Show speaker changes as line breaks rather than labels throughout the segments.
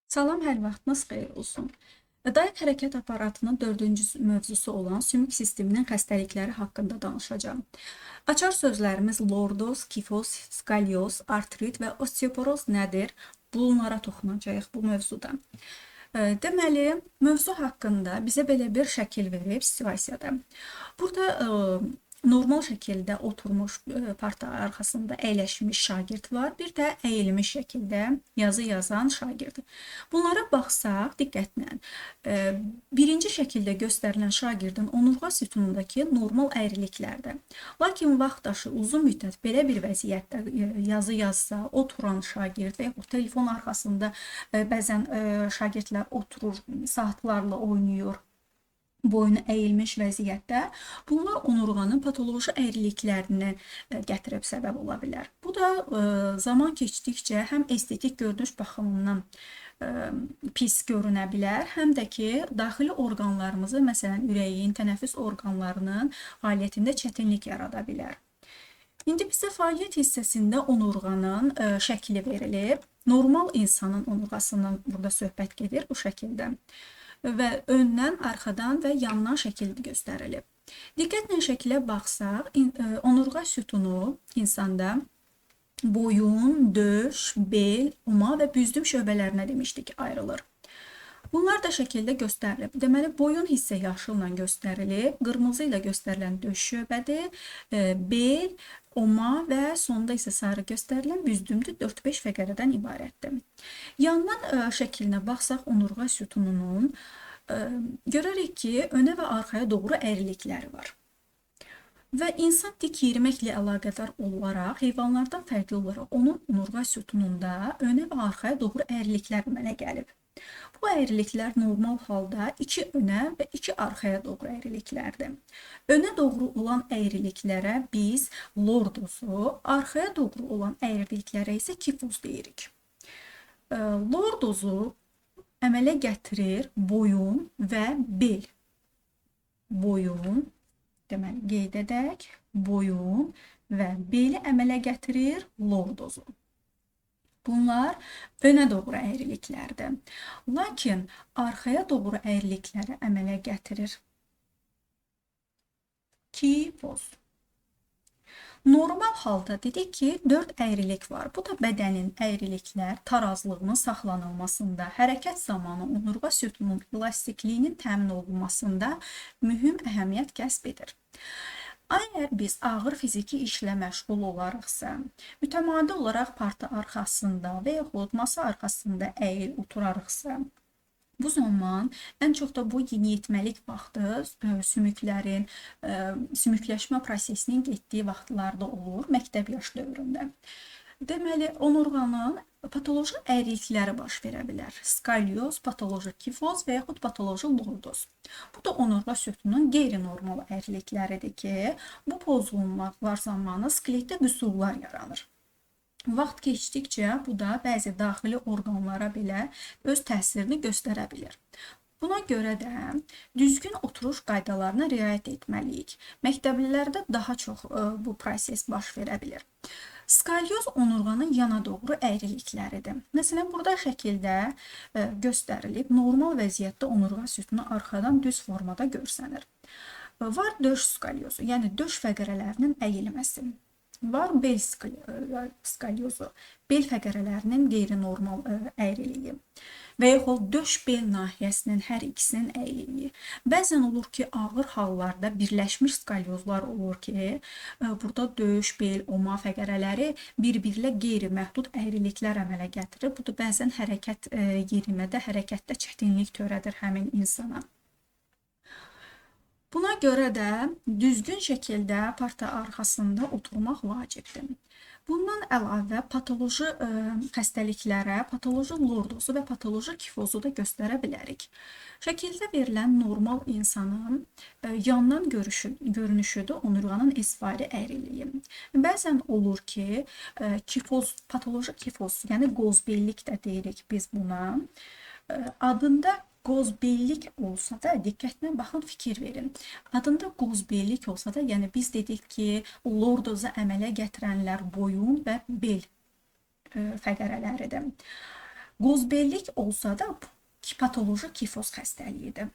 Salam, hər vaxtınız xeyir olsun. Daim hərəkət aparatının dördüncü mövzusu olan sümük sisteminin xəstəlikləri haqqında danışacağım. Açar sözlərimiz lordoz, kifoz, skalyoz, artrit və osteoporoz nədir? Bunlara toxunacağıq bu mövzuda. Deməli, mövzu haqqında bizə belə bir şəkil verib situasiyada. Burada normal şəkildə oturmuş parta arxasında əyləşmiş şagird var, bir də əyilmiş şəkildə yazı yazan şagird. Bunlara baxsaq diqqətlə, birinci şəkildə göstərilən şagirdin onurğa sütunundakı normal əyriliklərdə. Lakin vaxtdaşı uzun müddət belə bir vəziyyətdə yazı yazsa, oturan şagird və yaxud telefon arxasında bəzən şagirdlər oturur, saatlarla oynayır, boynu əyilmiş vəziyyətdə, bunlar onurğanın patoloji əyriliklərini gətirib səbəb ola bilər. Bu da zaman keçdikcə həm estetik görünüş baxımından pis görünə bilər, həm də ki, daxili orqanlarımızı, məsələn, ürəyin, tənəffüs orqanlarının fəaliyyətində çətinlik yarada bilər. İndi bizə fəaliyyət hissəsində onurğanın şəkli verilib. Normal insanın onurğasından burada söhbət gedir bu şəkildə. Və öndən, arxadan və yandan şəkil göstərilib. Diqqətlə şəkilə baxsaq, onurğa sütunu insanda boyun, döş, bel, oma və büzdüm şöbələrinə demişdik ayrılır. Bunlar da şəkildə göstərilib. Deməli, boyun hissə yaşılla göstərilib, qırmızı ilə göstərilən döş şöbədir, bel, oma və sonda isə sarı göstərilən büzdümdür, 4-5 fəqərədən ibarətdir. Yandan şəklinə baxsaq, onurğa sütununun görərik ki, önə və arxaya doğru əyrilikləri var. Və insan dik yeriməklə əlaqədar olaraq, heyvanlardan fərqli olaraq onun onurğa sütununda önə və arxaya doğru əyriliklər əmələ gəlib. Bu əyriliklər normal halda 2 önə və 2 arxaya doğru əyriliklərdir. Önə doğru olan əyriliklərə biz lordozu, arxaya doğru olan əyriliklərə isə kifoz deyirik. Lordozu əmələ gətirir boyun və bel. Boyun, deməli, qeyd edək, boyun və beli əmələ gətirir lordozu. Bunlar önə doğru əyriliklərdir. Lakin arxaya doğru əyrilikləri əmələ gətirir kifoz. Normal halda dedik ki, 4 əyrilik var. Bu da bədənin əyriliklər tarazlığının saxlanılmasında, hərəkət zamanı onurğa sütununun elastikliyinin təmin olunmasında mühüm əhəmiyyət kəsb edir. Əgər biz ağır fiziki işlə məşğul olarıqsa, mütəmadi olaraq parta arxasında və yaxud masa arxasında əyil oturarıqsa, bu zaman ən çox da bu yeniyetməlik vaxtı sümüklərin, sümükləşmə prosesinin getdiyi vaxtlarda olur, məktəb yaş dövründə. Deməli, onurğanın patoloji əyrilikləri baş verə bilər. Skalyoz, patoloji kifoz və yaxud patoloji lordoz. Bu da onurğa sütununun qeyri-normal əyrilikləridir ki, bu pozulmalar zamanı skeletdə qüsurlar yaranır. Vaxt keçdikcə bu da bəzi daxili orqanlara belə öz təsirini göstərə bilir. Buna görə də düzgün oturuş qaydalarına riayət etməliyik. Məktəblilərdə daha çox bu proses baş verə bilir. Skalyoz onurğanın yana doğru əyrilikləridir. Məsələn, burada şəkildə göstərilib, normal vəziyyətdə onurğa sütunu arxadan düz formada görsənir. Var döş skalyozu, yəni döş fəqərələrinin əyilməsi. Var bel skalyozu, bel fəqərələrinin qeyri-normal əyriliyi və yaxud döş bel nahiyəsinin hər ikisinin əyriliyi. Bəzən olur ki, ağır hallarda birləşmiş skalyozlar olur ki, burada döş, bel, oma fəqərələri bir-birlə qeyri-məhdud əyriliklər əmələ gətirir. Bu da bəzən hərəkət yerimədə, hərəkətdə çətinlik törədir həmin insana. Buna görə də düzgün şəkildə parta arxasında oturmaq vacibdir. Bundan əlavə patoloji xəstəliklərə, patoloji lordozu və patoloji kifozu da göstərə bilərik. Şəkildə verilən normal insanın yandan görünüşüdür onurğanın esvari əyriliyi. Bəzən olur ki, kifoz, patoloji kifoz, yəni qozbellik də deyirik biz buna, adında qozbellik olsa da, diqqətlə baxın, fikir verin. Adında qozbellik olsa da, yəni biz dedik ki, lordoza əmələ gətirənlər boyun və bel fəqərələridir. Qozbellik olsa da patoloji kifoz xəstəliyidir.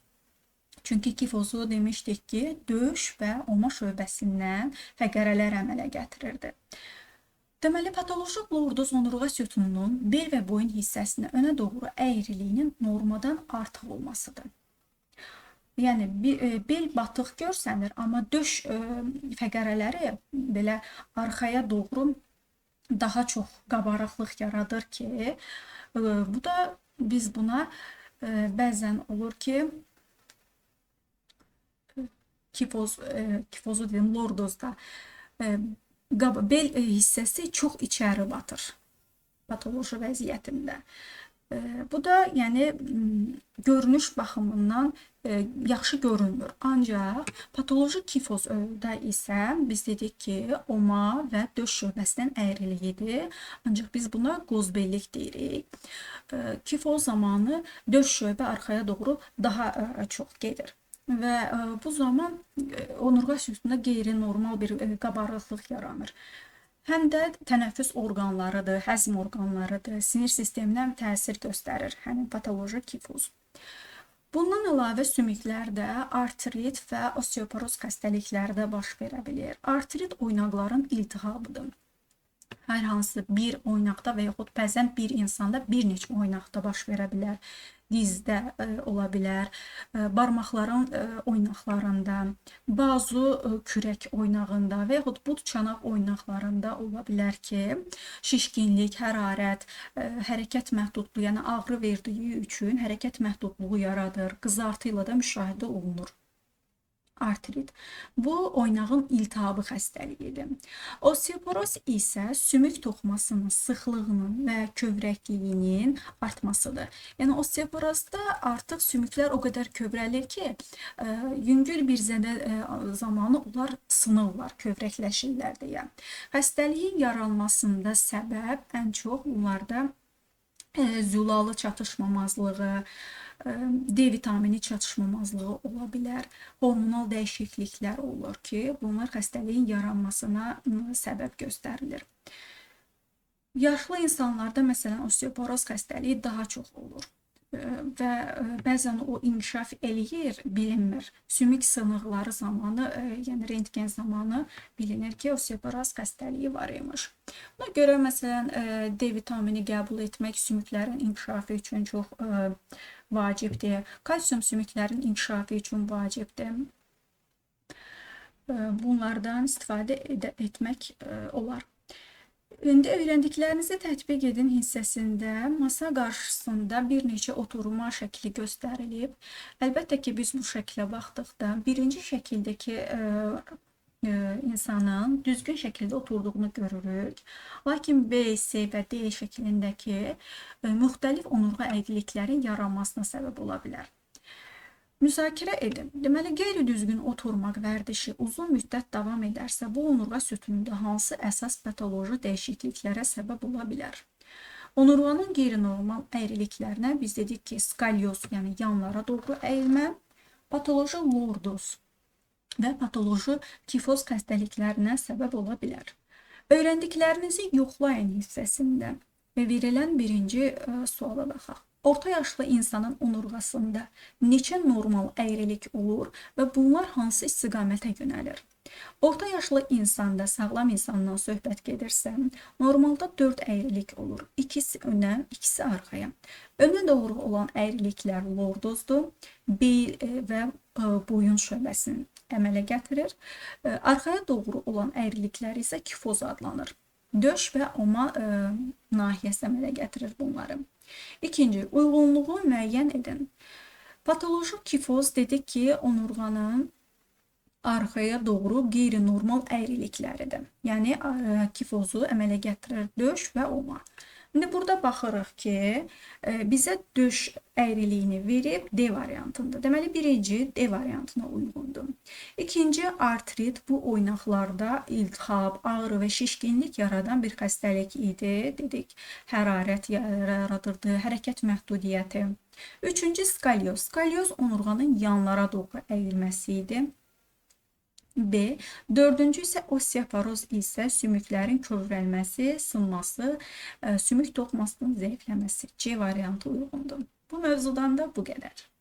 Çünki kifozu demişdik ki, döş və oma şöbəsindən fəqərələr əmələ gətirirdi. Deməli, patoloji lordoz onurğa sütununun bel və boyun hissəsinin önə doğru əyriliyinin normadan artıq olmasıdır. Yəni, bel batıq görsənir, amma döş fəqərələri belə arxaya doğru daha çox qabarıqlıq yaradır ki, bu da biz buna bəzən olur ki, kifozu dedim, lordozda bel hissəsi çox içəri batır patoloji vəziyyətində. Bu da yəni görünüş baxımından yaxşı görünmür. Ancaq patoloji kifozda isə biz dedik ki, oma və döş şöbəsinin əyriliyidir. Ancaq biz buna qozbellik deyirik. Kifoz zamanı döş şöbə arxaya doğru daha çox gedir. Və bu zaman onurğa sütununda qeyri-normal bir qabarıqlıq yaranır. Həm də tənəffüs orqanlarıdır, həzm orqanlarıdır, sinir sisteminə təsir göstərir həmin patoloji kifoz. Bundan əlavə sümüklər də artrit və osteoporoz xəstəlikləri də baş verə bilir. Artrit oynaqların iltihabıdır. Hər hansı bir oynaqda və yaxud bəzən bir insanda bir neçə oynaqda baş verə bilər. Dizdə ola bilər, barmaqların oynaqlarında, bazu kürək oynağında və yaxud bud çanaq oynaqlarında ola bilər ki, şişkinlik, hərarət, hərəkət məhdudluğu, yəni ağrı verdiyi üçün hərəkət məhdudluğu yaradır, qızartı ilə də müşahidə olunur. Artrit. Bu oynağın iltihabı xəstəliyidir. Osteoporoz isə sümük toxumasının sıxlığının və kövrəkliyinin artmasıdır. Yəni osteoporozda artıq sümüklər o qədər kövrəlir ki, yüngül bir zədə zamanı onlar sınırlar, kövrəkləşirlər deyə. Xəstəliyin yaranmasında səbəb ən çox bunlarda zülalı çatışmamazlığı, D vitamini çatışmamazlığı ola bilər. Hormonal dəyişikliklər olur ki, bunlar xəstəliyin yaranmasına səbəb göstərilir. Yaşlı insanlarda məsələn osteoporoz xəstəliyi daha çox olur və bəzən o inkişaf eləyir, bilinmir. Sümük sınıqları zamanı, yəni rentgen zamanı bilinir ki, osteoporoz xəstəliyi var imiş. Buna görə məsələn D vitamini qəbul etmək sümüklərin inkişafı üçün çox vacibdir. Kalsium sümüklərin inkişafı üçün vacibdir. Bunlardan istifadə etmək olar. İndi öyrəndiklərinizi tətbiq edin hissəsində masa qarşısında bir neçə oturma şəkli göstərilib. Əlbəttə ki, biz bu şəklə baxdıqda birinci şəkildəki insanın düzgün şəkildə oturduğunu görürük. Lakin B, C və D şəklindəki müxtəlif onurğa əyriliklərin yaranmasına səbəb ola bilər. Müzakirə edin. Deməli, qeyri-düzgün oturmaq vərdişi uzun müddət davam edərsə, bu onurğa sütununda hansı əsas patoloji dəyişikliklərə səbəb ola bilər? Onurğanın qeyri-normal əyriliklərinə biz dedik ki, skalyoz, yəni yanlara doğru əyilmə, patoloji lordoz və patoloji kifoz xəstəliklərinə səbəb ola bilər. Öyrəndiklərinizi yoxlayın hissəsində və verilən birinci suala baxaq. Orta yaşlı insanın onurğasında neçə normal əyrilik olur və bunlar hansı istiqamətə yönəlir? Orta yaşlı insanda, sağlam insandan söhbət gedirsə, normalda 4 əyrilik olur. İkisi önə, ikisi arxaya. Önə doğru olan əyriliklər lordozdur, bel və boyun şöbəsini əmələ gətirir. Arxaya doğru olan əyriliklər isə kifoz adlanır. Döş və oma nahiyəsi əmələ gətirir bunları. İkinci, uyğunluğu müəyyən edin. Patoloji kifoz dedik ki, onurğanın arxaya doğru qeyri-normal əyrilikləridir. Yəni, kifozu əmələ gətirir döş və oma. İndi burada baxırıq ki, bizə döş əyriliyini verib D variantında. Deməli, birinci D variantına uyğundur. İkinci, artrit bu oynaqlarda iltihab, ağrı və şişkinlik yaradan bir xəstəlik idi. Dedik, hərarət yaradırdı, hərəkət məhdudiyyəti. Üçüncü, skalyoz. Skalyoz onurğanın yanlara doğru əyilməsi idi. B. Dördüncü isə osteoporoz isə sümüklərin kövrəlməsi, sınması, sümük toxumasının zəifləməsi. C variantı uyğundur. Bu mövzudan da bu qədər.